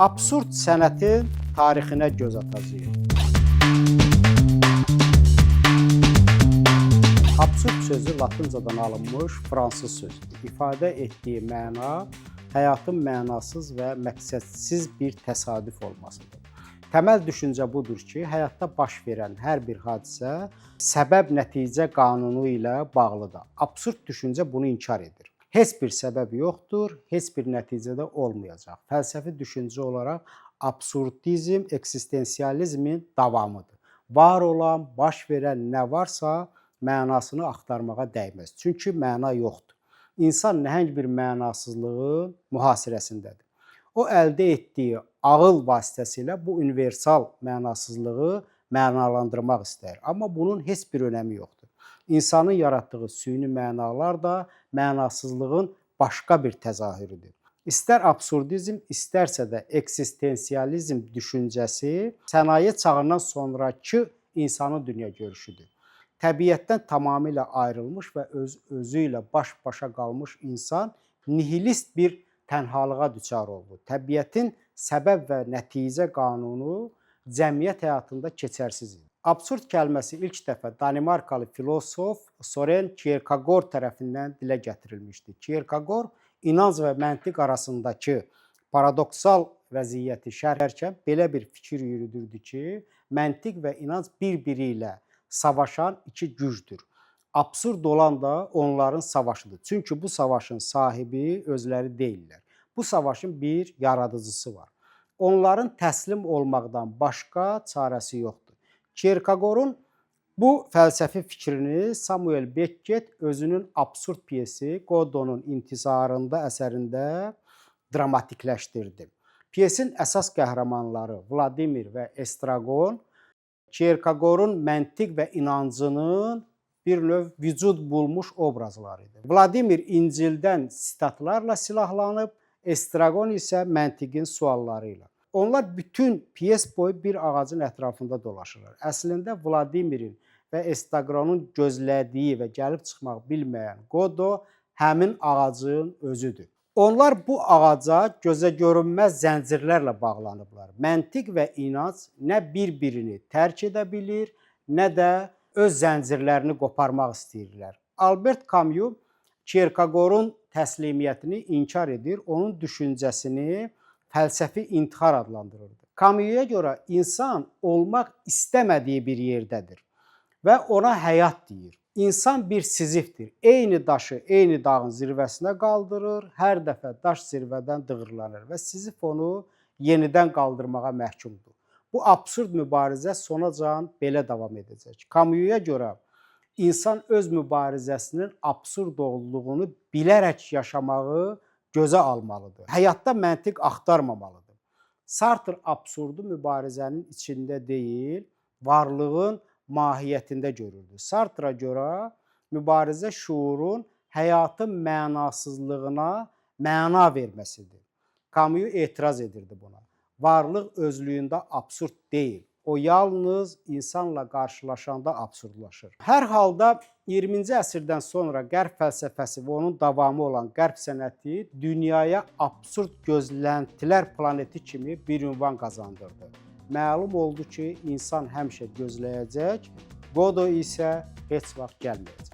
Absurd sənətin tarixinə göz atacağıq. Absurd sözü latıncadan alınmış fransız sözüdür. İfadə etdiyi məna həyatın mənasız və məqsədsiz bir təsadüf olmasıdır. Təməl düşüncə budur ki, həyatda baş verən hər bir hadisə səbəb-nəticə qanunu ilə bağlıdır. Absurd düşüncə bunu inkar edir. Heç bir səbəb yoxdur, heç bir nəticədə olmayacaq. Fəlsəfi düşüncə olaraq absurdizm eksistensializmin davamıdır. Var olan, baş verən nə varsa mənasını axtarmağa dəyməz. Çünki məna yoxdur. İnsan nəhəng bir mənasızlığın mühasirəsindədir. O əldə etdiyi ağıl vasitəsilə bu universal mənasızlığı mənalandırmaq istər. Amma bunun heç bir önəmi yoxdur. İnsanın yaratdığı süni mənalar da mənasızlığın başqa bir təzahürüdür. İstər absurdizm, istərsə də eksistensializm düşüncəsi sənaye çağından sonrakı insanın dünya görüşüdür. Təbiətdən tamamilə ayrılmış və özü ilə baş-başa qalmış insan nihilist bir tənhalığa düçar oldu. Təbiətin səbəb və nəticə qanunu cəmiyyət həyatında keçərsiz idi. Absurd kəlməsi ilk dəfə Danimarkalı filosof Søren Kierkegaard tərəfindən dilə gətirilmişdi. Kierkegaard inanc və məntiq arasındakı paradoksal vəziyyəti şərh edərkən belə bir fikir yürüdürdü ki, məntiq və inanc bir-biri ilə savaşan iki gücdür. Absurd olan da onların savaşıdır. Çünki bu savaşın sahibi özləri deyillər. Bu savaşın bir yaradıcısı var. Onların təslim olmaqdan başqa çarəsi yoxdur. Kierkegaard'un bu fəlsəfi fikrini Samuel Beckett özünün absurd piyesi Godot'un İntizarında əsərində dramatikləşdirdi. Piyesin əsas qəhrəmanları Vladimir və Estragon Kierkegaard'un məntiq və inancının bir növ vücud bulmuş obrazları idi. Vladimir İncildən sitatlarla silahlanıb, Estragon isə məntiqin sualları ilə. Onlar bütün piyes boyu bir ağacın ətrafında dolaşırlar. Əslində Vladimirin və Estragonun gözlədiyi və gəlib çıxmaq bilməyən Godot həmin ağacın özüdür. Onlar bu ağaca gözə görünməz zəncirlərlə bağlanıblar. Məntiq və inanc nə bir-birini tərk edə bilir, nə də öz zəncirlərini qoparmaq istəyirlər. Albert Camus Kierkegaard'un təslimiyyətini inkar edir, onun düşüncəsini fəlsəfi intihar adlandırırdı. Camus'a görə insan olmaq istəmədiyi bir yerdədir və ona həyat deyir. İnsan bir sizifdir. Eyni daşı eyni dağın zirvəsinə qaldırır, hər dəfə daş zirvədən dığırlanır və sizif onu yenidən qaldırmağa məhkumdur. Bu absurd mübarizə sonacan belə davam edəcək. Camus'a görə insan öz mübarizəsinin absurd olduğunu bilərək yaşamağı gözə almalıdır. Həyatda məntiq axtarmamalıdır. Sartre absurdu mübarizənin içində deyil, varlığın mahiyyətində görürdü. Sartre'a görə mübarizə şuurun həyatın mənasızlığına məna verməsidir. Camus etiraz edirdi buna. Varlıq özlüyündə absurd deyil. O yalnız insanla qarşılaşanda absurdlaşır. Hər halda 20-ci əsrdən sonra Qərb fəlsəfəsi və onun davamı olan Qərb sənəti dünyaya absurd gözləntilər planeti kimi bir ünvan qazandırdı. Məlum oldu ki, insan həmişə gözləyəcək, Godot isə heç vaxt gəlməyəcək.